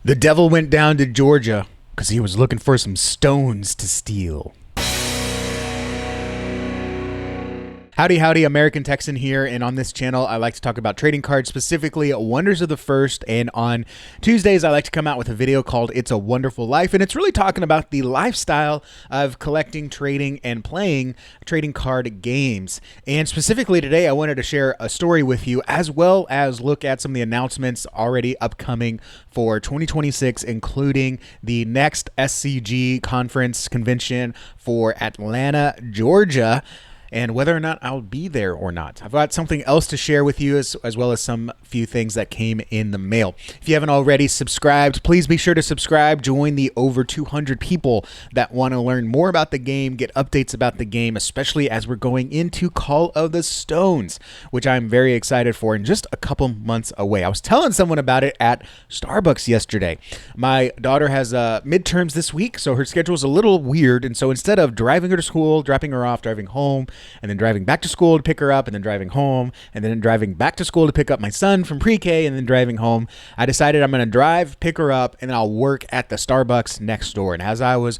The devil went down to Georgia because he was looking for some stones to steal. Howdy, howdy, American Texan here, and on this channel, I like to talk about trading cards, specifically Wonders of the First, and on Tuesdays, I like to come out with a video called It's a Wonderful Life, and it's really talking about the lifestyle of collecting, trading, and playing trading card games. And specifically today, I wanted to share a story with you, as well as look at some of the announcements already upcoming for 2026, including the next SCG conference convention for Atlanta, Georgia, and whether or not I'll be there or not. I've got something else to share with you as well as some few things that came in the mail. If you haven't already subscribed, please be sure to subscribe. Join the over 200 people that want to learn more about the game, get updates about the game, especially as we're going into Call of the Stones, which I'm very excited for in just a couple months away. I was telling someone about it at Starbucks yesterday. My daughter has midterms this week, so her schedule is a little weird, and so instead of driving her to school, dropping her off, driving home, and then driving back to school to pick her up, and then driving home, and then driving back to school to pick up my son from pre-K, and then driving home, I decided I'm going to drive, pick her up, and then I'll work at the Starbucks next door. And as I was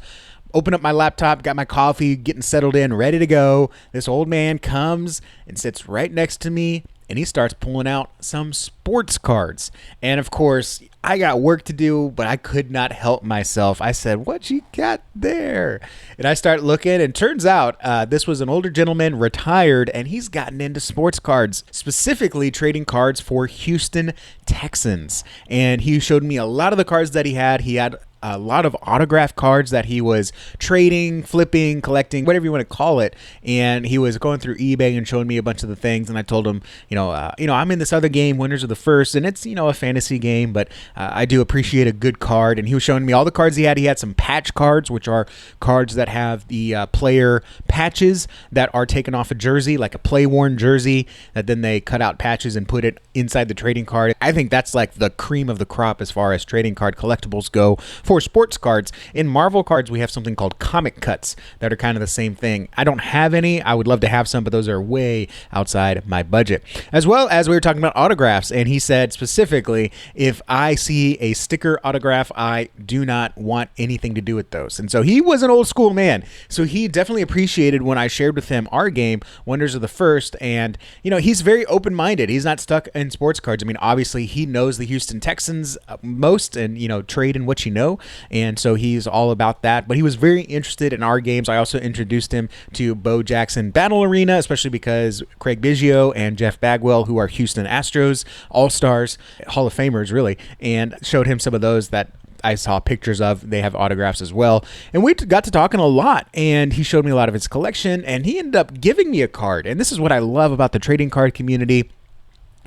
opening up my laptop, got my coffee, getting settled in, ready to go, this old man comes and sits right next to me, and he starts pulling out some sports cards. And of course, I got work to do, but I could not help myself. I said, "What you got there?" And I start looking, and turns out this was an older gentleman, retired, and he's gotten into sports cards, specifically trading cards for Houston Texans. And he showed me a lot of the cards that he had. He had a lot of autograph cards that he was trading, flipping, collecting, whatever you want to call it. And he was going through eBay and showing me a bunch of the things. And I told him, I'm in this other game, Wonders of the First, and it's, a fantasy game, but I do appreciate a good card. And he was showing me all the cards he had. He had some patch cards, which are cards that have the player patches that are taken off a jersey, like a play-worn jersey, that then they cut out patches and put it inside the trading card. I think that's like the cream of the crop as far as trading card collectibles go for sports cards. In Marvel cards, we have something called comic cuts that are kind of the same thing. I don't have any. I would love to have some, but those are way outside my budget. As well as we were talking about autographs, and he said specifically, if I see a sticker autograph, I do not want anything to do with those. And so he was an old school man. So he definitely appreciated when I shared with him our game, Wonders of the First. And, he's very open-minded. He's not stuck in sports cards. I mean, obviously, he knows the Houston Texans most and, trade in what you know. And so he's all about that. But he was very interested in our games. I also introduced him to Bo Jackson Battle Arena, especially because Craig Biggio and Jeff Bagwell, who are Houston Astros All-Stars, Hall of Famers, really, and showed him some of those that I saw pictures of. They have autographs as well. And we got to talking a lot, and he showed me a lot of his collection, and he ended up giving me a card. And this is what I love about the trading card community.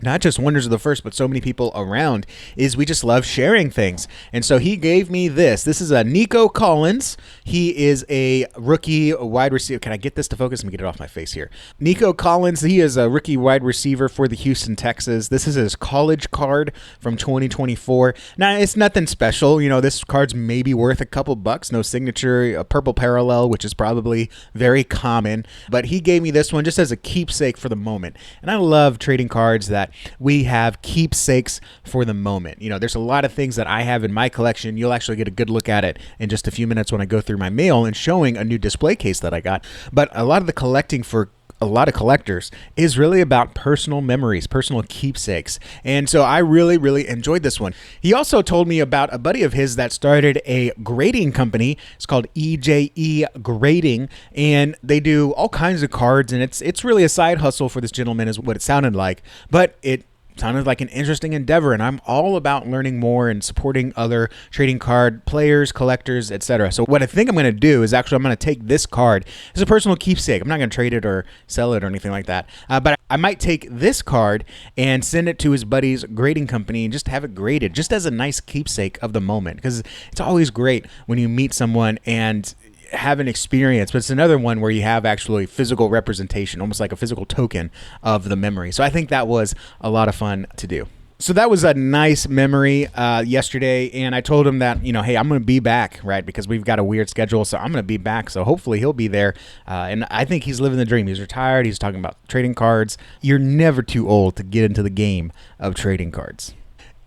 Not just Wonders of the First, but so many people around, is we just love sharing things. And so he gave me this. This is a Nico Collins. He is a rookie wide receiver. Can I get this to focus? Let me get it off my face here. Nico Collins, he is a rookie wide receiver for the Houston Texans. This is his college card from 2024. Now, it's nothing special. This card's maybe worth a couple bucks. No signature, a purple parallel, which is probably very common. But he gave me this one just as a keepsake for the moment. And I love trading cards that we have keepsakes for the moment. There's a lot of things that I have in my collection. You'll actually get a good look at it in just a few minutes when I go through my mail and showing a new display case that I got. But a lot of the collecting for a lot of collectors is really about personal memories, personal keepsakes. And so I really, really enjoyed this one. He also told me about a buddy of his that started a grading company. It's called EJE Grading, and they do all kinds of cards, and it's really a side hustle for this gentleman is what it sounded like, but it sounded like an interesting endeavor, and I'm all about learning more and supporting other trading card players, collectors, etc. So what I think I'm going to do is actually I'm going to take this card as a personal keepsake. I'm not going to trade it or sell it or anything like that, but I might take this card and send it to his buddy's grading company and just have it graded just as a nice keepsake of the moment, because it's always great when you meet someone and have an experience, but it's another one where you have actually physical representation, almost like a physical token of the memory. So I think that was a lot of fun to do. So that was a nice memory yesterday, and I told him that, hey, I'm going to be back, right, because we've got a weird schedule, so I'm going to be back, so hopefully he'll be there, and I think he's living the dream. He's retired. He's talking about trading cards. You're never too old to get into the game of trading cards.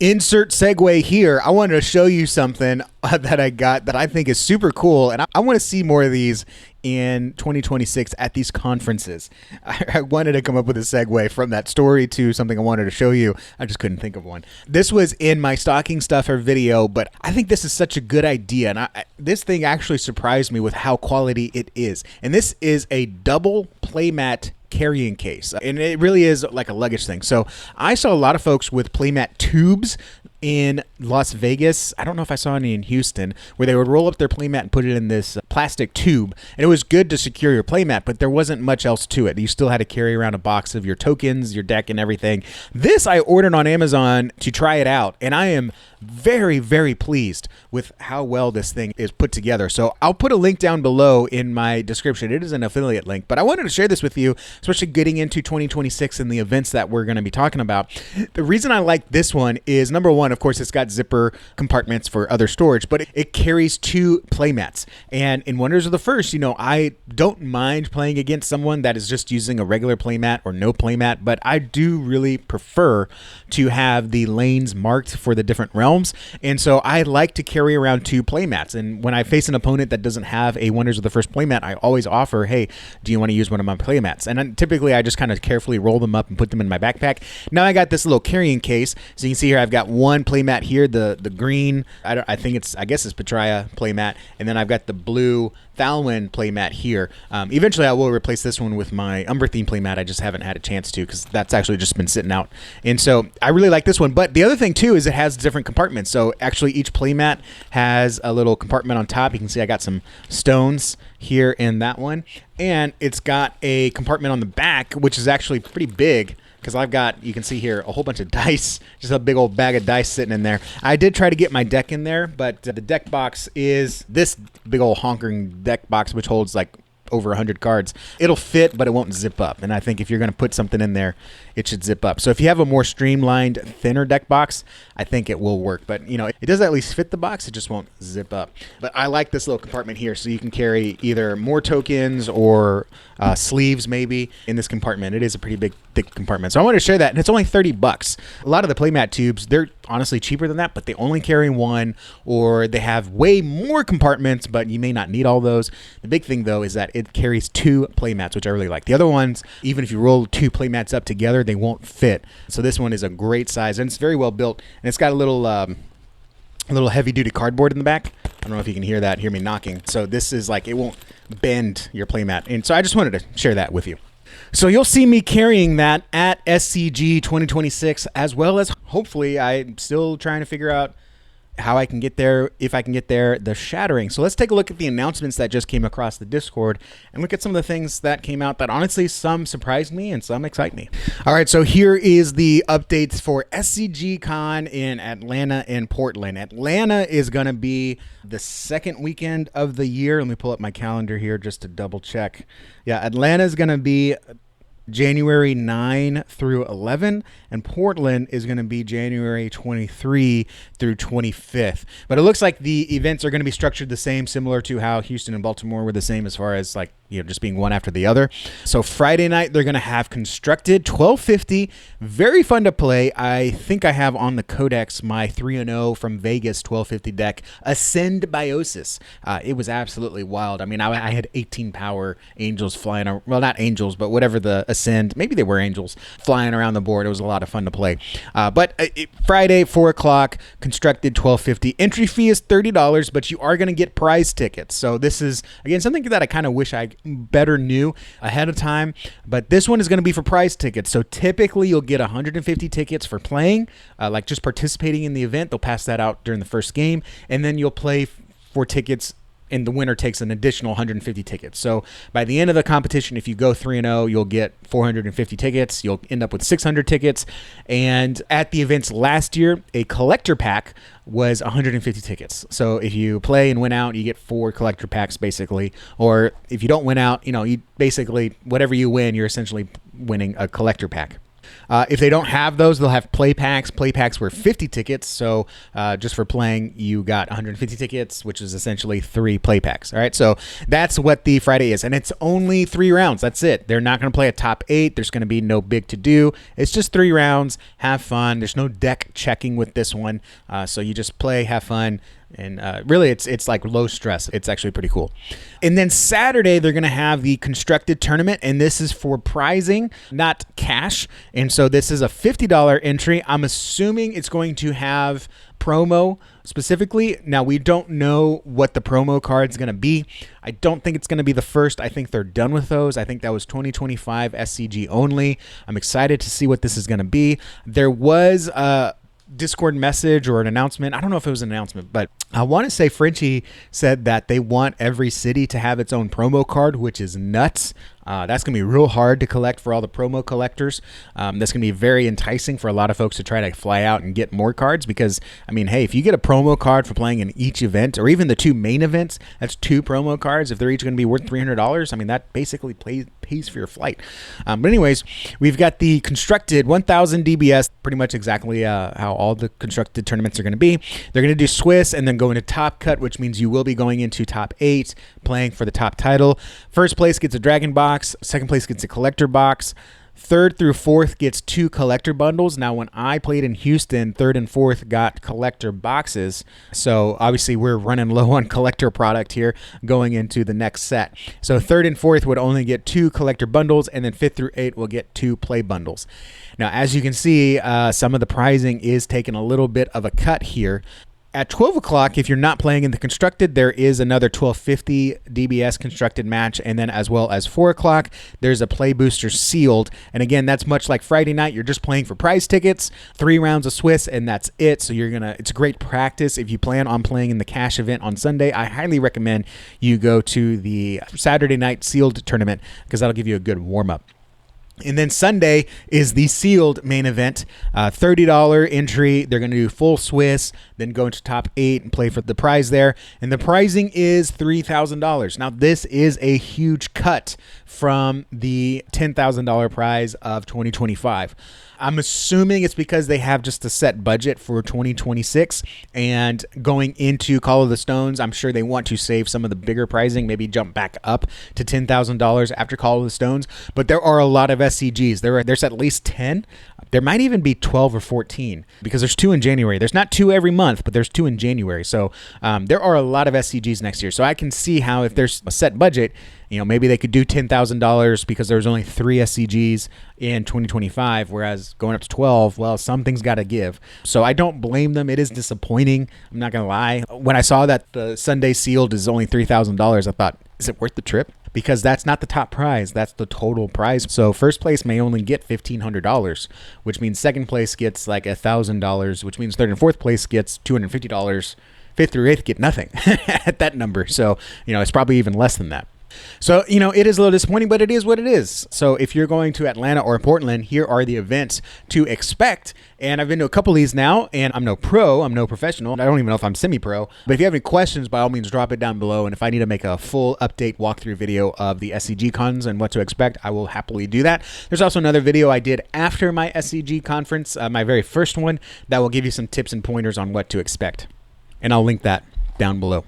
Insert segue here. I wanted to show you something that I got that I think is super cool, and I want to see more of these in 2026 at these conferences. I wanted to come up with a segue from that story to something I wanted to show you. I just couldn't think of one. This was in my stocking stuffer video, but I think this is such a good idea, and this thing actually surprised me with how quality it is. And this is a double playmat carrying case, and it really is like a luggage thing. So I saw a lot of folks with playmat tubes in Las Vegas. I don't know if I saw any in Houston, where they would roll up their playmat and put it in this plastic tube, and it was good to secure your playmat, but there wasn't much else to it. You still had to carry around a box of your tokens, your deck, and everything. This I ordered on Amazon to try it out, and I am very, very pleased with how well this thing is put together. So I'll put a link down below in my description. It is an affiliate link, but I wanted to share this with you, especially getting into 2026 and the events that we're going to be talking about. The reason I like this one is, number one, of course, it's got zipper compartments for other storage, but it carries 2 playmats. And in Wonders of the First, I don't mind playing against someone that is just using a regular playmat or no playmat, but I do really prefer to have the lanes marked for the different realms. And so I like to carry around 2 playmats. And when I face an opponent that doesn't have a Wonders of the First playmat, I always offer, hey, do you want to use one of my playmats? And typically I just kind of carefully roll them up and put them in my backpack. Now I got this little carrying case. So you can see here, I've got one playmat here, the green, I guess it's Petraea playmat. And then I've got the blue Thalwyn playmat here. Eventually I will replace this one with my Umberthine playmat. I just haven't had a chance to, because that's actually just been sitting out. And so I really like this one. But the other thing too is it has different compartments. So actually each playmat has a little compartment on top. You can see I got some stones here in that one. And it's got a compartment on the back, which is actually pretty big, because I've got, you can see here, a whole bunch of dice, just a big old bag of dice sitting in there. I did try to get my deck in there, but the deck box is this big old honking deck box, which holds like over 100 cards. It'll fit, but it won't zip up. And I think if you're going to put something in there, it should zip up. So if you have a more streamlined, thinner deck box, I think it will work. But, it does at least fit the box. It just won't zip up. But I like this little compartment here, so you can carry either more tokens or sleeves maybe in this compartment. It is a pretty big, thick compartment. So I wanted to share that, and it's only $30. A lot of the playmat tubes, they're honestly cheaper than that, but they only carry one, or they have way more compartments, but you may not need all those. The big thing, though, is that it carries 2 playmats, which I really like. The other ones, even if you roll 2 playmats up together, they won't fit. So this one is a great size, and it's very well built, and it's got a little heavy-duty cardboard in the back. I don't know if you can hear me knocking. So this is like, it won't bend your playmat. And so I just wanted to share that with you. So you'll see me carrying that at SCG 2026, as well as, hopefully, I'm still trying to figure out how I can get there, if I can get there, the Shattering. So let's take a look at the announcements that just came across the Discord and look at some of the things that came out that honestly, some surprised me and some excite me. All right, so here is the updates for SCG Con in Atlanta and Portland. Atlanta is going to be the second weekend of the year. Let me pull up my calendar here just to double check. Yeah, Atlanta is going to be January 9 through 11, and Portland is going to be January 23 through 25th. But it looks like the events are going to be structured the same, similar to how Houston and Baltimore were the same as far as like, just being one after the other. So Friday night, they're going to have Constructed 1250. Very fun to play. I think I have on the Codex my 3-0 from Vegas 1250 deck, Ascend Biosis. It was absolutely wild. I mean, I had 18 power angels flying around. Well, not angels, but whatever the Ascend, maybe they were angels, flying around the board. It was a lot of fun to play. But Friday, 4 o'clock, Constructed 1250. Entry fee is $30, but you are going to get prize tickets. So this is, again, something that I kind of wish I better knew ahead of time, but this one is going to be for prize tickets. So typically you'll get 150 tickets for playing, like just participating in the event. They'll pass that out during the first game, and then you'll play for tickets, and the winner takes an additional 150 tickets. So by the end of the competition, if you go 3-0, you'll get 450 tickets. You'll end up with 600 tickets. And at the events last year, a collector pack was 150 tickets. So if you play and win out, you get 4 collector packs basically. Or if you don't win out, you basically, whatever you win, you're essentially winning a collector pack. If they don't have those, they'll have play packs. Play packs were 50 tickets. So just for playing, you got 150 tickets, which is essentially 3 play packs. All right. So that's what the Friday is. And it's only 3 rounds. That's it. They're not going to play a top 8. There's going to be no big to do. It's just 3 rounds. Have fun. There's no deck checking with this one. So you just play, have fun. And really, it's like low stress. It's actually pretty cool. And then Saturday, they're going to have the constructed tournament. And this is for prizing, not cash. And so this is a $50 entry. I'm assuming it's going to have promo specifically. Now, we don't know what the promo card is going to be. I don't think it's going to be the first. I think they're done with those. I think that was 2025 SCG only. I'm excited to see what this is going to be. There was a Discord message or an announcement. I don't know if it was an announcement, but I want to say Frenchie said that they want every city to have its own promo card, which is nuts. That's going to be real hard to collect for all the promo collectors. That's going to be very enticing for a lot of folks to try to fly out and get more cards because, I mean, hey, if you get a promo card for playing in each event or even the 2 main events, that's 2 promo cards. If they're each going to be worth $300, I mean, that basically pays for your flight. But anyways, we've got the constructed 1000 DBS, pretty much exactly how all the constructed tournaments are going to be. They're going to do Swiss and then go into top cut, which means you will be going into top 8, playing for the top title. First place gets a Dragon box. Second place gets a collector box. Third through fourth gets 2 collector bundles. Now, when I played in Houston, third and fourth got collector boxes. So obviously we're running low on collector product here going into the next set. So third and fourth would only get 2 collector bundles, and then 5th through 8 will get 2 play bundles. Now, as you can see, some of the prizing is taking a little bit of a cut here. At 12 o'clock, if you're not playing in the constructed, there is another 1250 DBS constructed match. And then as well as 4 o'clock, there's a play booster sealed. And again, that's much like Friday night. You're just playing for prize tickets, 3 rounds of Swiss, and that's it. So it's great practice. If you plan on playing in the cash event on Sunday, I highly recommend you go to the Saturday night sealed tournament because that'll give you a good warm-up. And then Sunday is the sealed main event, $30 entry. They're going to do full Swiss, then go into top 8 and play for the prize there. And the prizing is $3,000. Now, this is a huge cut from the $10,000 prize of 2025. I'm assuming it's because they have just a set budget for 2026 and going into Call of the Stones, I'm sure they want to save some of the bigger pricing, maybe jump back up to $10,000 after Call of the Stones. But there are a lot of SCGs. There's at least 10. There might even be 12 or 14 because there's 2 in January. There's not 2 every month, but there's 2 in January. So there are a lot of SCGs next year. So I can see how if there's a set budget, maybe they could do $10,000 because there was only 3 SCGs in 2025, whereas going up to 12, well, something's got to give. So I don't blame them. It is disappointing. I'm not going to lie. When I saw that the Sunday sealed is only $3,000, I thought, is it worth the trip? Because that's not the top prize. That's the total prize. So first place may only get $1,500, which means second place gets like $1,000, which means third and fourth place gets $250. Fifth through eighth get nothing at that number. So, it's probably even less than that. So, it is a little disappointing, but it is what it is. So if you're going to Atlanta or Portland, here are the events to expect. And I've been to a couple of these now, and I'm no pro, I'm no professional. I don't even know if I'm semi-pro. But if you have any questions, by all means, drop it down below. And if I need to make a full update walkthrough video of the SCG cons and what to expect, I will happily do that. There's also another video I did after my SCG conference, my very first one, that will give you some tips and pointers on what to expect. And I'll link that down below.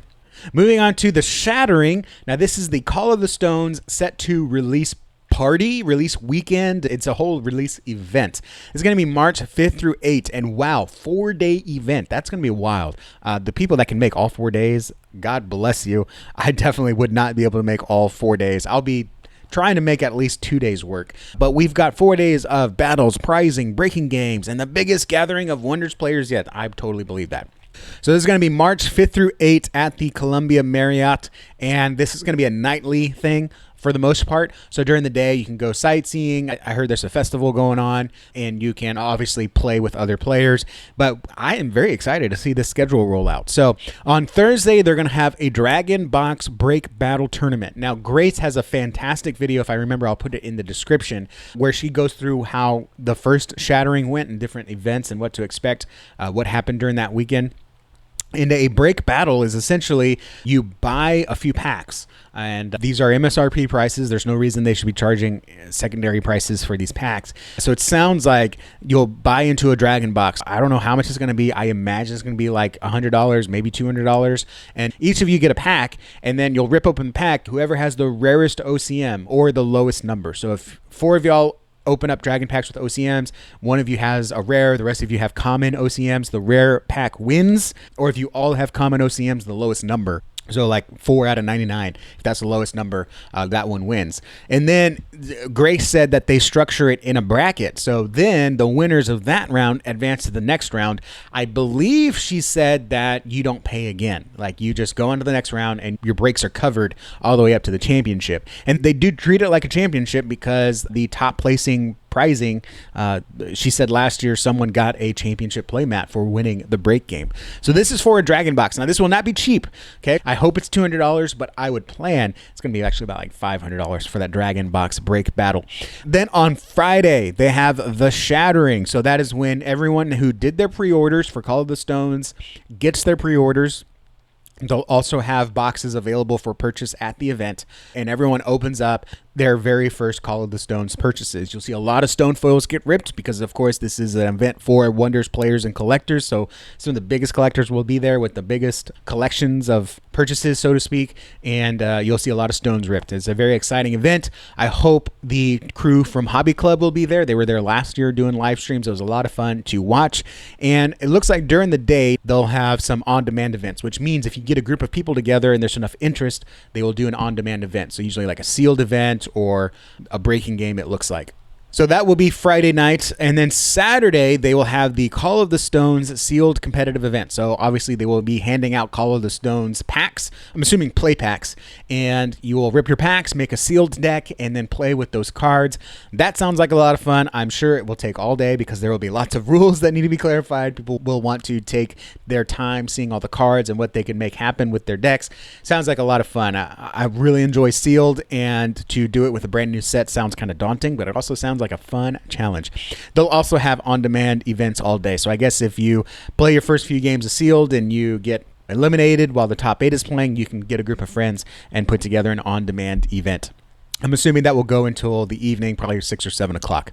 Moving on to the Shattering. Now, this is the Call of the Stones set to release party, release weekend. It's a whole release event. It's going to be March 5th through 8th. And wow, 4-day event. That's going to be wild. The people that can make all 4 days, God bless you. I definitely would not be able to make all 4 days. I'll be trying to make at least 2 days work. But we've got 4 days of battles, prizing, breaking games, and the biggest gathering of Wonders players yet. I totally believe that. So this is going to be March 5th through 8th at the Columbia Marriott, and this is going to be a nightly thing for the most part. So during the day, you can go sightseeing. I heard there's a festival going on, and you can obviously play with other players, but I am very excited to see this schedule roll out. So on Thursday, they're going to have a Dragon Box Break Battle Tournament. Now, Grace has a fantastic video. If I remember, I'll put it in the description, where she goes through how the first Shattering went and different events and what to expect, what happened during that weekend. And a break battle is essentially you buy a few packs, and these are MSRP prices. There's no reason they should be charging secondary prices for these packs. So it sounds like you'll buy into a Dragon box. I don't know how much it's going to be. I imagine it's going to be like $100, maybe $200. And each of you get a pack, and then you'll rip open the pack. Whoever has the rarest OCM or the lowest number. So if 4 of y'all open up Dragon packs with OCMs, one of you has a rare, the rest of you have common OCMs, the rare pack wins. Or if you all have common OCMs, the lowest number. So like 4 out of 99, if that's the lowest number, that one wins. And then Grace said that they structure it in a bracket. So then the winners of that round advance to the next round. I believe she said that you don't pay again. Like you just go on to the next round and your breaks are covered all the way up to the championship. And they do treat it like a championship because the top placing prizing, she said last year someone got a championship playmat for winning the break game. So this is for a Dragon box. Now this will not be cheap. Okay, I hope it's $200, but I would plan it's going to be actually about like $500 for that Dragon box break battle. Then on Friday they have the Shattering. So that is when everyone who did their pre-orders for Call of the Stones gets their pre-orders. They'll also have boxes available for purchase at the event, and everyone opens up their very first Call of the Stones purchases. You'll see a lot of stone foils get ripped because, of course, this is an event for Wonders players and collectors. So some of the biggest collectors will be there with the biggest collections of purchases, so to speak, and you'll see a lot of stones ripped. It's a very exciting event. I hope the crew from Hobby Club will be there. They were there last year doing live streams. It was a lot of fun to watch, and it looks like during the day they'll have some on-demand events, which means if you get a group of people together and there's enough interest, they will do an on-demand event. So usually like a sealed event or a breaking game, it looks like. So that will be Friday night, and then Saturday they will have the Call of the Stones sealed competitive event. So obviously they will be handing out Call of the Stones packs, I'm assuming play packs, and you will rip your packs, make a sealed deck, and then play with those cards. That sounds like a lot of fun. I'm sure it will take all day because there will be lots of rules that need to be clarified. People will want to take their time seeing all the cards and what they can make happen with their decks. Sounds like a lot of fun. I really enjoy sealed, and to do it with a brand new set sounds kind of daunting, but it also sounds like a fun challenge. They'll also have on-demand events all day. So I guess if you play your first few games of sealed and you get eliminated while the top 8 is playing, you can get a group of friends and put together an on-demand event. I'm assuming that will go until the evening, probably 6 or 7 o'clock.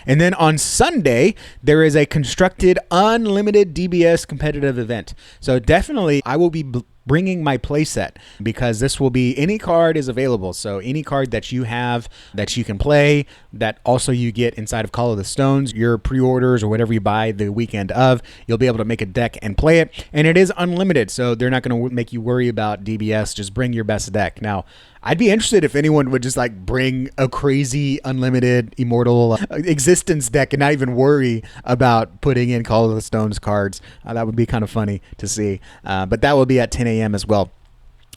And then on Sunday, there is a constructed unlimited DBS competitive event. So definitely I will be bringing my playset because this will be any card is available. So any card that you have that you can play, that also you get inside of Call of the Stones, your pre-orders or whatever you buy the weekend of, you'll be able to make a deck and play it. And it is unlimited, so they're not going to make you worry about DBS. Just bring your best deck. Now, I'd be interested if anyone would just like bring a crazy unlimited immortal existence deck and not even worry about putting in Call of the Stones cards. That would be kind of funny to see. But that will be at 10 a.m. as well.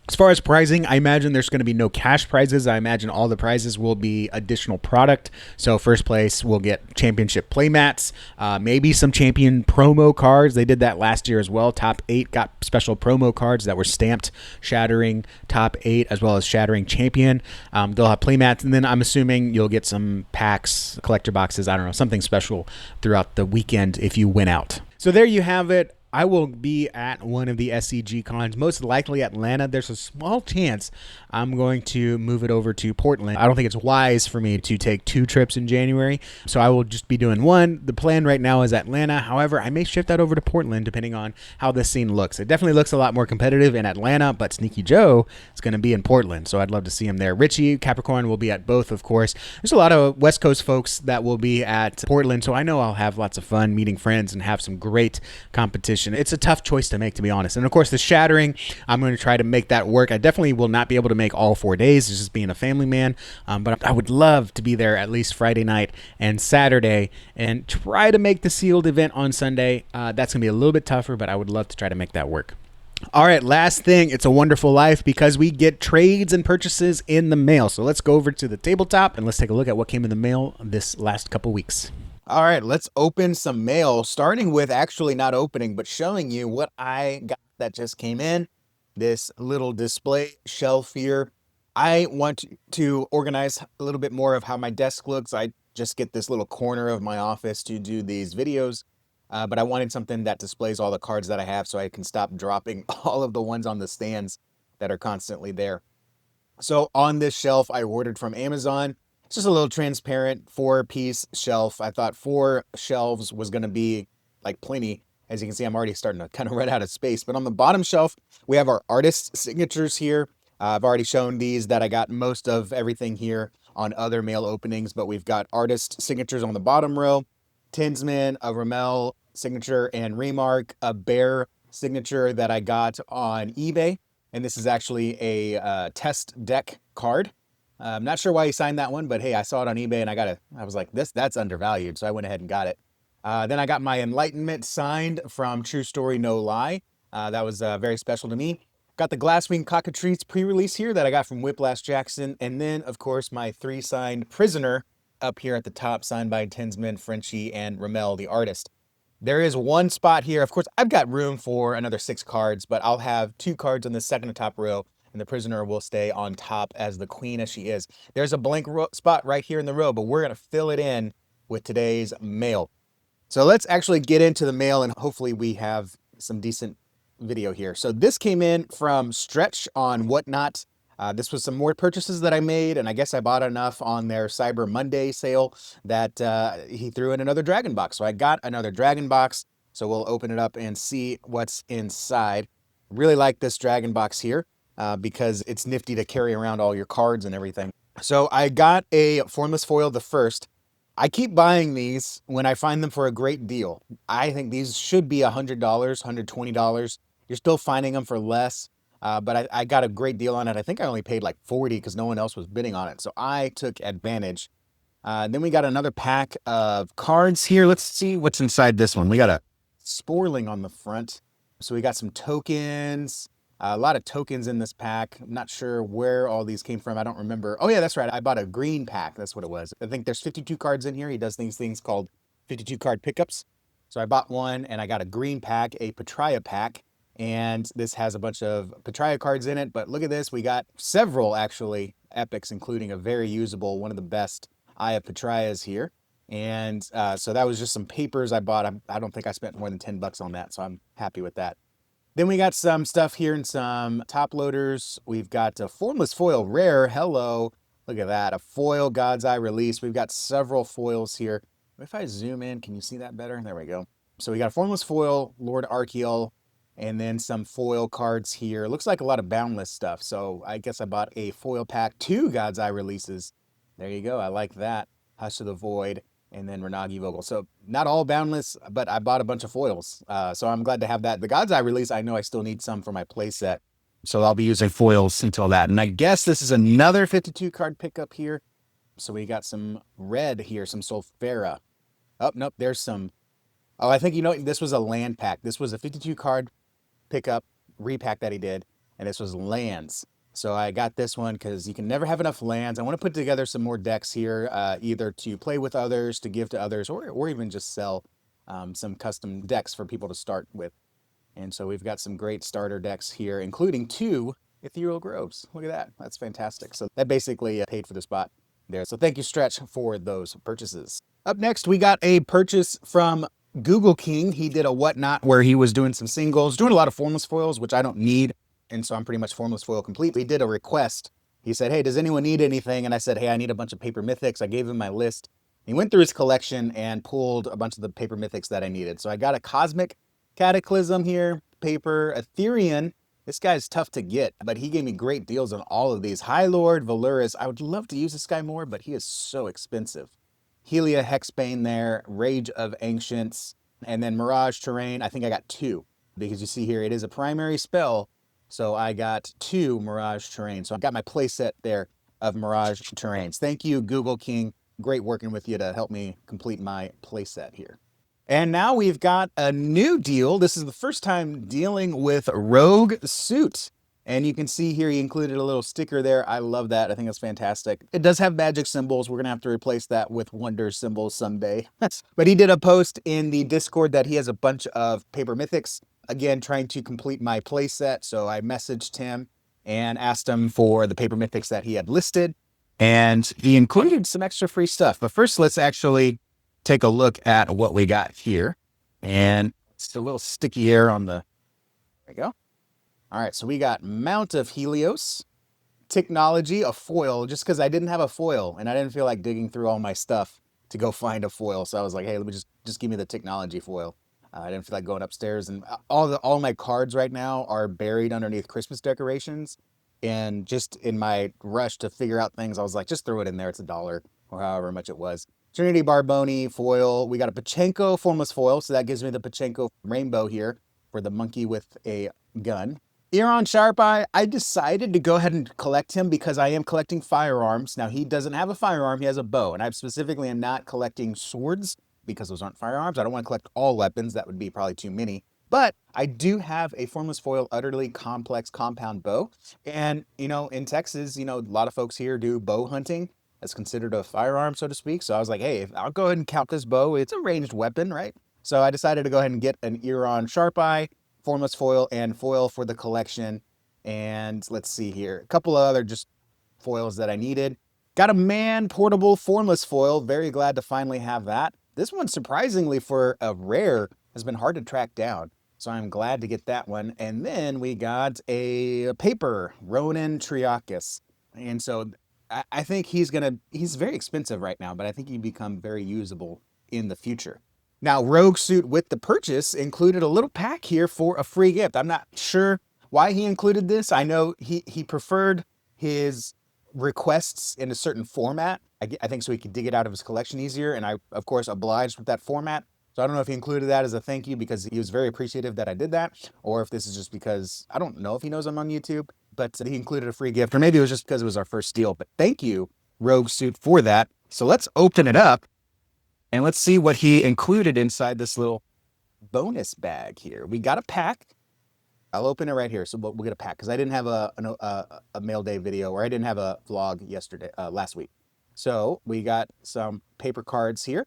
As far as pricing, I imagine there's going to be no cash prizes. I imagine all the prizes will be additional product. So first place will get championship playmats, maybe some champion promo cards. They did that last year as well. Top 8 got special promo cards that were stamped Shattering Top 8 as well as Shattering Champion. They'll have playmats, and then I'm assuming you'll get some packs, collector boxes, I don't know, something special throughout the weekend if you win out. So there you have it. I will be at one of the SCG cons, most likely Atlanta. There's a small chance I'm going to move it over to Portland. I don't think it's wise for me to take 2 trips in January, so I will just be doing one. The plan right now is Atlanta. However, I may shift that over to Portland depending on how this scene looks. It definitely looks a lot more competitive in Atlanta, but Sneaky Joe is going to be in Portland, so I'd love to see him there. Richie, Capricorn will be at both, of course. There's a lot of West Coast folks that will be at Portland, so I know I'll have lots of fun meeting friends and have some great competition. It's a tough choice to make, to be honest. And of course, the Shattering, I'm going to try to make that work. I definitely will not be able to make all 4 days, just being a family man. But I would love to be there at least Friday night and Saturday and try to make the sealed event on Sunday. That's going to be a little bit tougher, but I would love to try to make that work. All right, last thing, It's a Wonderful Life, because we get trades and purchases in the mail. So let's go over to the tabletop and let's take a look at what came in the mail this last couple weeks. All right, let's open some mail, starting with actually not opening, but showing you what I got that just came in. This little display shelf here. I want to organize a little bit more of how my desk looks. I just get this little corner of my office to do these videos. but I wanted something that displays all the cards that I have so I can stop dropping all of the ones on the stands that are constantly there. So on this shelf I ordered from Amazon. It's just a little transparent 4-piece shelf. I thought 4 shelves was going to be like plenty. As you can see, I'm already starting to kind of run out of space. But on the bottom shelf, we have our artist signatures here. I've already shown these that I got most of everything here on other mail openings, but we've got artist signatures on the bottom row, Tinsman, a Ramel signature, and Remark, a Bear signature that I got on eBay. And this is actually a test deck card. I'm not sure why he signed that one, but hey, I saw it on eBay and I was like, that's undervalued. So I went ahead and got it. Then I got my Enlightenment signed from True Story No Lie. That was very special to me. Got the Glasswing Cockatrice pre-release here that I got from Whiplash Jackson. And then, of course, my 3 signed Prisoner up here at the top, signed by Tinsman, Frenchie, and Ramel, the artist. There is one spot here. Of course, I've got room for another 6 cards, but I'll have 2 cards in the second to top row, and the Prisoner will stay on top as the queen as she is. There's a blank spot right here in the row, but we're going to fill it in with today's mail. So let's actually get into the mail, and hopefully we have some decent video here. So this came in from Stretch on Whatnot. This was some more purchases that I made, and I guess I bought enough on their Cyber Monday sale that he threw in another Dragon box. So I got another Dragon box. So we'll open it up and see what's inside. Really like this Dragon box here because it's nifty to carry around all your cards and everything. So I got a Formless Foil, the first. I keep buying these when I find them for a great deal. I think these should be $100, $120. You're still finding them for less. But I got a great deal on it. I think I only paid like 40 because no one else was bidding on it. So I took advantage. Then we got another pack of cards here. Let's see what's inside this one. We got a Sporling on the front. So we got some tokens, a lot of tokens in this pack. I'm not sure where all these came from. I don't remember. Oh yeah, that's right. I bought a green pack. That's what it was. I think there's 52 cards in here. He does these things called 52 card pickups. So I bought one and I got a green pack, a Patria pack. And this has a bunch of Patria cards in it, but look at this. We got several actually epics, including a very usable, one of the best Eye of Patrias here. And so that was just some papers I bought. I don't think I spent more than 10 bucks on that, so I'm happy with that. Then we got some stuff here and some top loaders. We've got a Formless Foil Rare. Hello. Look at that. A foil God's Eye release. We've got several foils here. If I zoom in, can you see that better? There we go. So we got a Formless Foil, Lord Archeol, and then some foil cards here. Looks like a lot of Boundless stuff. So I guess I bought a foil pack, 2 God's Eye releases. There you go. I like that. Hush of the Void, and then Renagi Vogel. So not all Boundless, but I bought a bunch of foils. So I'm glad to have that. The God's Eye release, I know I still need some for my playset. So I'll be using foils until that. And I guess this is another 52 card pickup here. So we got some red here, some Sulfera. Oh, nope, there's some. Oh, I think, this was a land pack. This was a 52 card pickup, repack that he did, and this was lands. So I got this one because you can never have enough lands. I want to put together some more decks here, either to play with others, to give to others, or even just sell some custom decks for people to start with. And so we've got some great starter decks here, including 2 Ethereal Groves. Look at that. That's fantastic. So that basically paid for the spot there. So thank you, Stretch, for those purchases. Up next, we got a purchase from Google King. He did a Whatnot where he was doing some singles, doing a lot of Formless Foils, which I don't need. And so I'm pretty much Formless Foil complete. He did a request. He said, hey, does anyone need anything? And I said, hey, I need a bunch of Paper Mythics. I gave him my list. He went through his collection and pulled a bunch of the Paper Mythics that I needed. So I got a Cosmic Cataclysm here, paper, Etherean. This guy's tough to get, but he gave me great deals on all of these. High Lord, Valuris. I would love to use this guy more, but he is so expensive. Helia Hexbane there, Rage of Ancients, and then Mirage Terrain. I think I got 2 because you see here it is a primary spell. So I got 2 Mirage Terrain. So I got my playset there of Mirage Terrains. Thank you, Google King. Great working with you to help me complete my playset here. And now we've got a new deal. This is the first time dealing with Rogue Suit. And you can see here he included a little sticker there. I love that. I think that's fantastic. It does have magic symbols. We're going to have to replace that with wonder symbols someday. But he did a post in the Discord that he has a bunch of Paper Mythics. Again, trying to complete my playset. So I messaged him and asked him for the Paper Mythics that he had listed. And he included some extra free stuff. But first, let's actually take a look at what we got here. And it's a little sticky air on the, there we go. All right, so we got Mount of Helios, Technology, a foil, just because I didn't have a foil and I didn't feel like digging through all my stuff to go find a foil. So I was like, hey, let me just give me the Technology foil. I didn't feel like going upstairs, and all my cards right now are buried underneath Christmas decorations. And just in my rush to figure out things, I was like, just throw it in there. It's $1 or however much it was. Trinity Barboni foil. We got a Pachenko formless foil, so that gives me the Pachenko rainbow here for the monkey with a gun. Iran Sharp Eye, I decided to go ahead and collect him because I am collecting firearms. Now, he doesn't have a firearm, he has a bow. And I specifically am not collecting swords because those aren't firearms. I don't want to collect all weapons, that would be probably too many. But I do have a formless foil, utterly complex compound bow. And, in Texas, a lot of folks here do bow hunting. That's considered a firearm, so to speak. So I was like, hey, I'll go ahead and count this bow. It's a ranged weapon, right? So I decided to go ahead and get an Iran Sharp Eye formless foil and foil for the collection. And let's see here, a couple of other just foils that I needed. Got a man portable formless foil. Very glad to finally have that. This one, surprisingly, for a rare, has been hard to track down. So I'm glad to get that one. And then we got a paper, Ronin Triakis. And so I think he's very expensive right now, but I think he'd become very usable in the future. Now, Rogue Suit with the purchase included a little pack here for a free gift. I'm not sure why he included this. I know he preferred his requests in a certain format. I think so he could dig it out of his collection easier. And I, of course, obliged with that format. So I don't know if he included that as a thank you because he was very appreciative that I did that, or if this is just because I don't know if he knows I'm on YouTube, but he included a free gift, or maybe it was just because it was our first deal. But thank you, Rogue Suit, for that. So let's open it up and let's see what he included inside this little bonus bag here. We got a pack. I'll open it right here. So we'll get a pack because I didn't have a mail day video, or I didn't have a vlog last week. So we got some paper cards here.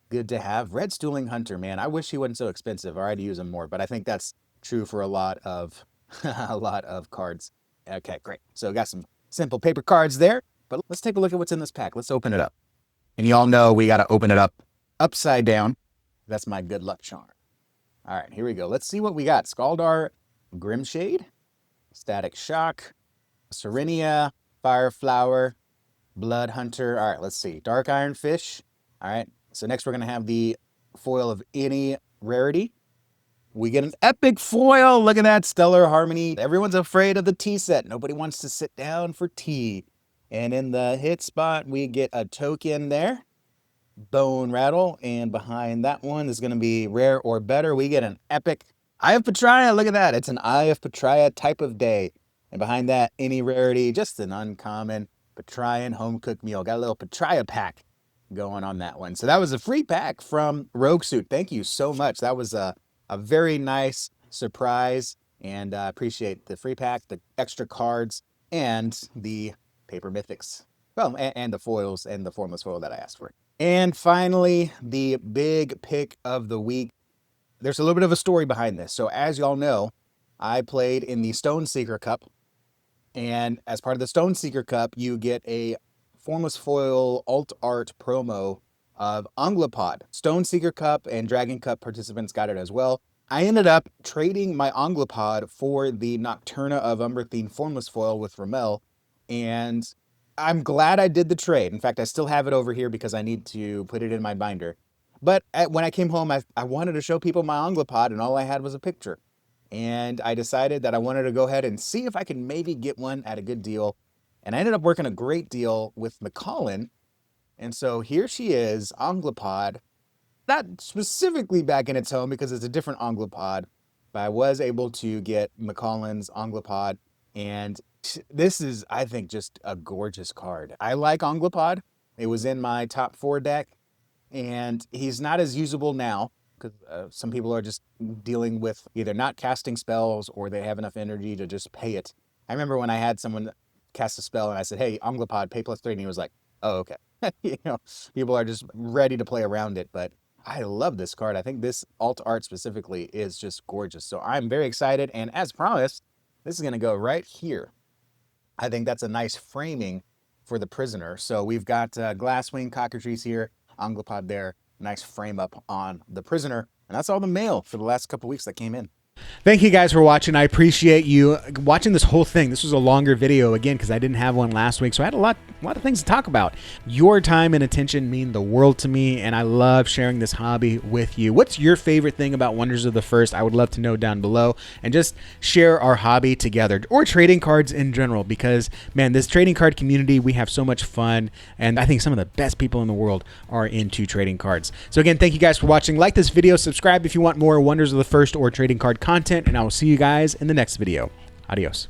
Good to have. Red Stooling Hunter, man. I wish he wasn't so expensive, or I'd use him more, but I think that's true for a lot of a lot of cards. Okay, great. So got some simple paper cards there, but let's take a look at what's in this pack. Let's open it up. And y'all know we got to open it up upside down. That's my good luck charm. All right, here we go. Let's see what we got. Scaldar Grimshade, Static Shock, Serenia, Fireflower, Blood Hunter. All right, let's see. Dark Iron Fish. All right, so next we're going to have the foil of any rarity. We get an epic foil. Look at that, Stellar Harmony. Everyone's afraid of the tea set. Nobody wants to sit down for tea. And in the hit spot, we get a token there. Bone Rattle, and behind that one is going to be rare or better. We get an epic Eye of Patria. Look at that. It's an Eye of Patria type of day. And behind that, any rarity, just an uncommon Patrian home cooked meal. Got a little Patria pack going on that one. So that was a free pack from Rogue Suit. Thank you so much. That was a very nice surprise, and I appreciate the free pack, the extra cards, and the paper mythics. Well, and the foils and the formless foil that I asked for. And finally, the big pick of the week. There's a little bit of a story behind this. So as y'all know, I played in the Stone Seeker Cup. And as part of the Stone Seeker Cup, you get a formless foil alt art promo of Anglopod. Stone Seeker Cup and Dragon Cup participants got it as well. I ended up trading my Anglopod for the Nocturna of Umberthine formless foil with Ramel. And I'm glad I did the trade. In fact, I still have it over here because I need to put it in my binder. But when I came home, I wanted to show people my Anglopod, and all I had was a picture. And I decided that I wanted to go ahead and see if I could maybe get one at a good deal. And I ended up working a great deal with McCollin. And so here she is, Anglopod. Not specifically back in its home because it's a different Anglopod, but I was able to get McCollin's Anglopod, and this is, I think, just a gorgeous card. I like Anglopod. It was in my top 4 deck, and he's not as usable now because some people are just dealing with either not casting spells or they have enough energy to just pay it. I remember when I had someone cast a spell and I said, hey, Anglopod, pay +3, and he was like, oh, okay. People are just ready to play around it, but I love this card. I think this alt art specifically is just gorgeous. So I'm very excited. And as promised, this is going to go right here. I think that's a nice framing for the prisoner. So we've got Glasswing Cockatrice here, Anglopod there, nice frame up on the prisoner. And that's all the mail for the last couple weeks that came in. Thank you guys for watching. I appreciate you watching this whole thing. This was a longer video again because I didn't have one last week, so I had a lot of things to talk about. Your time and attention mean the world to me, and I love sharing this hobby with you. What's your favorite thing about Wonders of the First? I would love to know down below, and just share our hobby together, or trading cards in general, because man, this trading card community, we have so much fun, and I think some of the best people in the world are into trading cards. So again, thank you guys for watching. Like this video, subscribe if you want more Wonders of the First or trading card content, and I will see you guys in the next video. Adios.